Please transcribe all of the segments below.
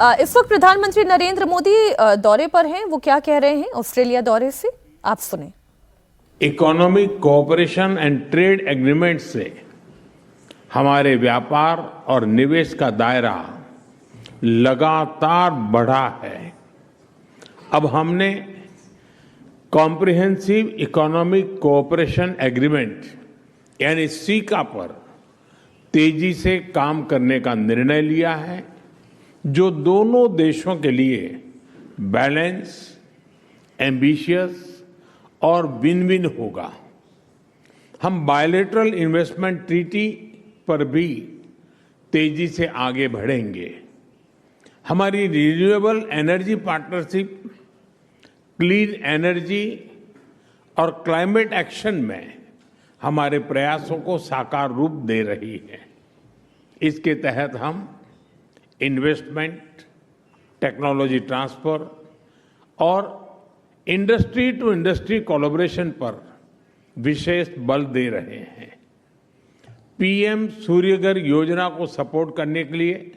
इस वक्त प्रधानमंत्री नरेंद्र मोदी दौरे पर हैं। वो क्या कह रहे हैं ऑस्ट्रेलिया दौरे से, आप सुने। Economic cooperation and trade agreement से हमारे व्यापार और निवेश का दायरा लगातार बढ़ा है। अब हमने कॉम्प्रिहेंसिव इकोनॉमिक कोऑपरेशन एग्रीमेंट यानी सीका पर तेजी से काम करने का निर्णय लिया है, जो दोनों देशों के लिए बैलेंस, एम्बिशियस और विन विन होगा। हम बायलैटरल इन्वेस्टमेंट ट्रीटी पर भी तेजी से आगे बढ़ेंगे। हमारी renewable energy partnership clean energy और क्लाइमेट एक्शन में हमारे प्रयासों को साकार रूप दे रही है। इसके तहत हम इन्वेस्टमेंट, टेक्नोलॉजी ट्रांसफर और इंडस्ट्री टू इंडस्ट्री कोलैबोरेशन पर विशेष बल दे रहे हैं। पीएम सूर्यघर योजना को सपोर्ट करने के लिए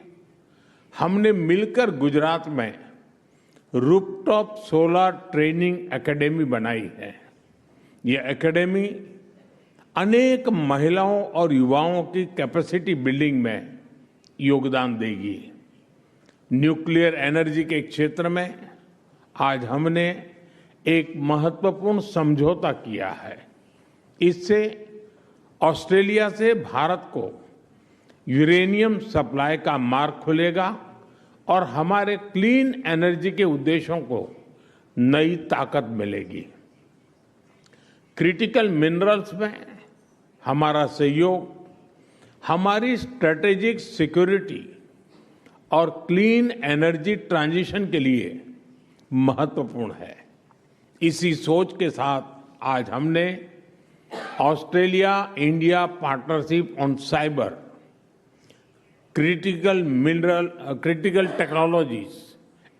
हमने मिलकर गुजरात में रूफटॉप सोलर ट्रेनिंग एकेडमी बनाई है। यह एकेडमी अनेक महिलाओं और युवाओं की कैपेसिटी बिल्डिंग में योगदान देगी। न्यूक्लियर एनर्जी के क्षेत्र में आज हमने एक महत्वपूर्ण समझौता किया है। इससे ऑस्ट्रेलिया से भारत को यूरेनियम सप्लाई का मार्ग खुलेगा और हमारे क्लीन एनर्जी के उद्देश्यों को नई ताकत मिलेगी। क्रिटिकल मिनरल्स में हमारा सहयोग हमारी स्ट्रेटेजिक सिक्योरिटी और क्लीन एनर्जी ट्रांजिशन के लिए महत्वपूर्ण है। इसी सोच के साथ आज हमने Australia India partnership on cyber, critical technologies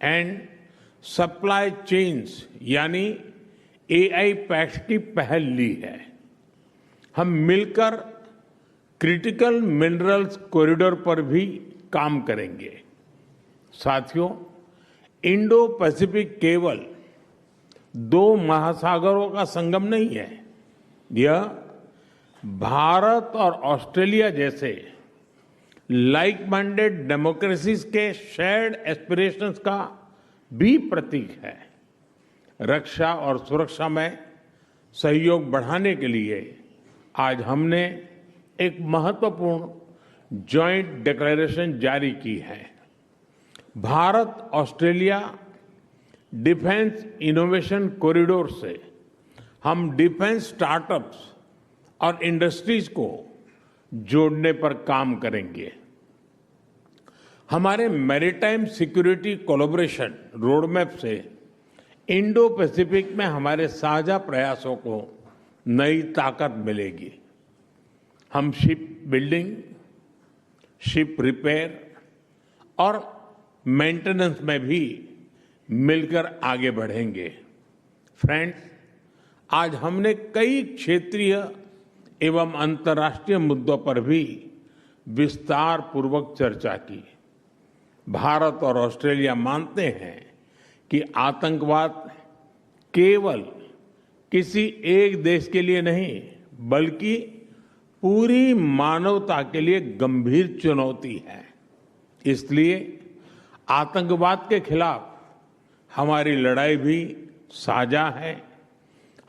and supply chains यानी एआई पैक्ट की पहल ली है। हम मिलकर क्रिटिकल मिनरल्स कॉरिडोर पर भी काम करेंगे। साथियों, इंडो पैसिफिक केवल दो महासागरों का संगम नहीं है, यह भारत और ऑस्ट्रेलिया जैसे लाइक माइंडेड डेमोक्रेसीज के शेयर्ड एस्पिरेशंस का भी प्रतीक है। रक्षा और सुरक्षा में सहयोग बढ़ाने के लिए आज हमने एक महत्वपूर्ण जॉइंट डिक्लेरेशन जारी की है। Bharat Australia defence innovation corridor से हम डिफेंस स्टार्टअप्स और इंडस्ट्रीज को जोड़ने पर काम करेंगे। हमारे मैरीटाइम सिक्योरिटी कोलैबोरेशन रोडमैप से इंडो पैसिफिक में हमारे साझा प्रयासों को नई ताकत मिलेगी। हम शिप बिल्डिंग, शिप रिपेयर और मेंटेनेंस में भी मिलकर आगे बढ़ेंगे। फ्रेंड्स, आज हमने कई क्षेत्रीय एवं अंतर्राष्ट्रीय मुद्दों पर भी विस्तार पूर्वक चर्चा की। भारत और ऑस्ट्रेलिया मानते हैं कि आतंकवाद केवल किसी एक देश के लिए नहीं, बल्कि पूरी मानवता के लिए गंभीर चुनौती है। इसलिए आतंकवाद के खिलाफ हमारी लड़ाई भी साझा है,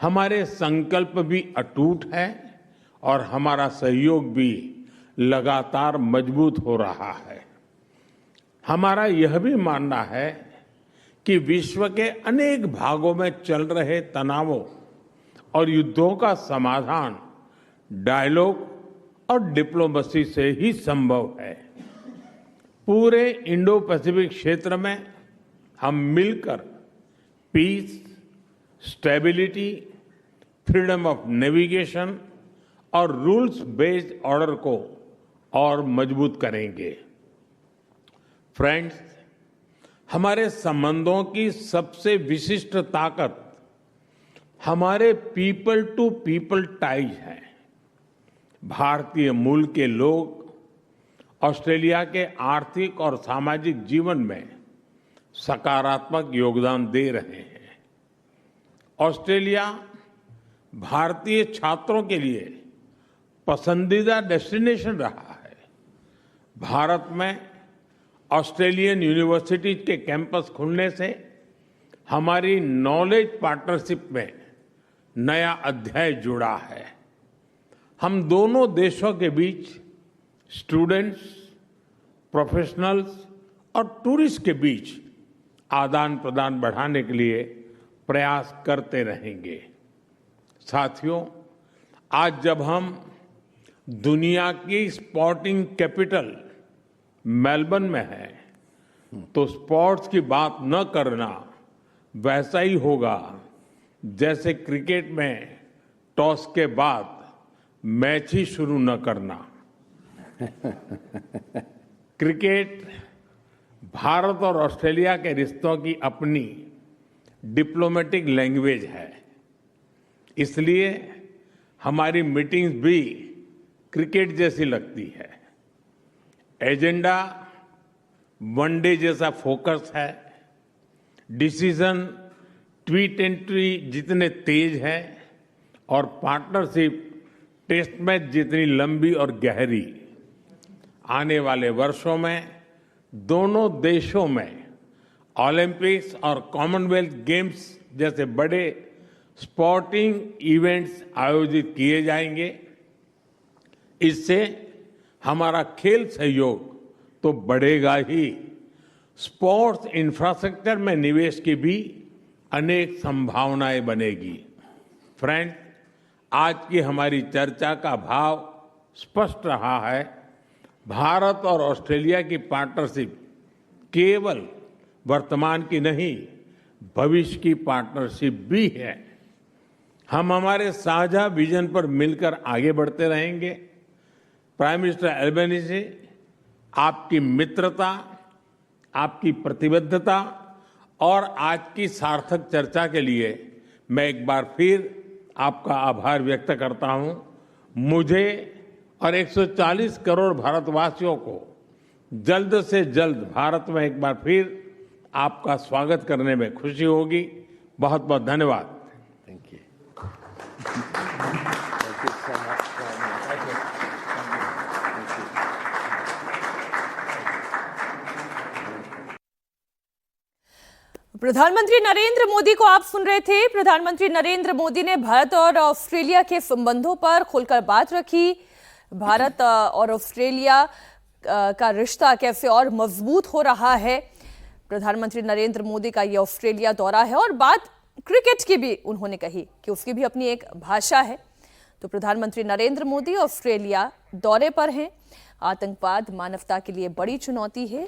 हमारे संकल्प भी अटूट है और हमारा सहयोग भी लगातार मजबूत हो रहा है। हमारा यह भी मानना है कि विश्व के अनेक भागों में चल रहे तनावों और युद्धों का समाधान डायलॉग और डिप्लोमेसी से ही संभव है। पूरे इंडो पैसिफिक क्षेत्र में हम मिलकर peace, stability, freedom of navigation और रूल्स बेस्ड ऑर्डर को और मजबूत करेंगे। फ्रेंड्स, हमारे संबंधों की सबसे विशिष्ट ताकत हमारे पीपल टू पीपल टाइज है। भारतीय मूल के लोग ऑस्ट्रेलिया के आर्थिक और सामाजिक जीवन में सकारात्मक योगदान दे रहे हैं। ऑस्ट्रेलिया भारतीय छात्रों के लिए पसंदीदा डेस्टिनेशन रहा है। भारत में ऑस्ट्रेलियन यूनिवर्सिटी के कैंपस खुलने से हमारी नॉलेज पार्टनरशिप में नया अध्याय जुड़ा है। हम दोनों देशों के बीच स्टूडेंट्स, प्रोफेशनल्स और टूरिस्ट के बीच आदान प्रदान बढ़ाने के लिए प्रयास करते रहेंगे। साथियों, आज जब हम दुनिया की स्पोर्टिंग कैपिटल मेलबर्न में है, तो स्पोर्ट्स की बात न करना वैसा ही होगा जैसे क्रिकेट में टॉस के बाद मैच ही शुरू न करना। क्रिकेट भारत और ऑस्ट्रेलिया के रिश्तों की अपनी डिप्लोमेटिक लैंग्वेज है, इसलिए हमारी मीटिंग्स भी क्रिकेट जैसी लगती है। एजेंडा वनडे जैसा फोकस है, डिसीजन T20 जितने तेज है और पार्टनरशिप टेस्ट मैच जितनी लंबी और गहरी। आने वाले वर्षों में दोनों देशों में ओलंपिक्स और कॉमनवेल्थ गेम्स जैसे बड़े स्पोर्टिंग इवेंट्स आयोजित किए जाएंगे। इससे हमारा खेल सहयोग तो बढ़ेगा ही, स्पोर्ट्स इंफ्रास्ट्रक्चर में निवेश की भी अनेक संभावनाएं बनेगी। फ्रेंड, आज की हमारी चर्चा का भाव स्पष्ट रहा है। भारत और ऑस्ट्रेलिया की पार्टनरशिप केवल वर्तमान की नहीं, भविष्य की पार्टनरशिप भी है। हम हमारे साझा विजन पर मिलकर आगे बढ़ते रहेंगे। प्राइम मिनिस्टर एल्बेनीज़ी, आपकी मित्रता, आपकी प्रतिबद्धता और आज की सार्थक चर्चा के लिए मैं एक बार फिर आपका आभार व्यक्त करता हूं। मुझे और 140 करोड़ भारतवासियों को जल्द से जल्द भारत में एक बार फिर आपका स्वागत करने में खुशी होगी। बहुत बहुत धन्यवाद। Thank you. Thank you so much. Thank you. प्रधानमंत्री नरेंद्र मोदी को आप सुन रहे थे। प्रधानमंत्री नरेंद्र मोदी ने भारत और ऑस्ट्रेलिया के संबंधों पर खुलकर बात रखी। भारत और ऑस्ट्रेलिया का रिश्ता कैसे और मजबूत हो रहा है। प्रधानमंत्री नरेंद्र मोदी का ये ऑस्ट्रेलिया दौरा है और बात क्रिकेट की भी उन्होंने कही कि उसकी भी अपनी एक भाषा है। तो प्रधानमंत्री नरेंद्र मोदी ऑस्ट्रेलिया दौरे पर हैं। आतंकवाद मानवता के लिए बड़ी चुनौती है।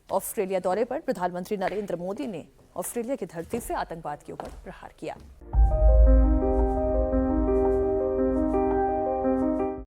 ऑस्ट्रेलिया दौरे पर प्रधानमंत्री नरेंद्र मोदी ने ऑस्ट्रेलिया की धरती से आतंकवाद के ऊपर प्रहार किया।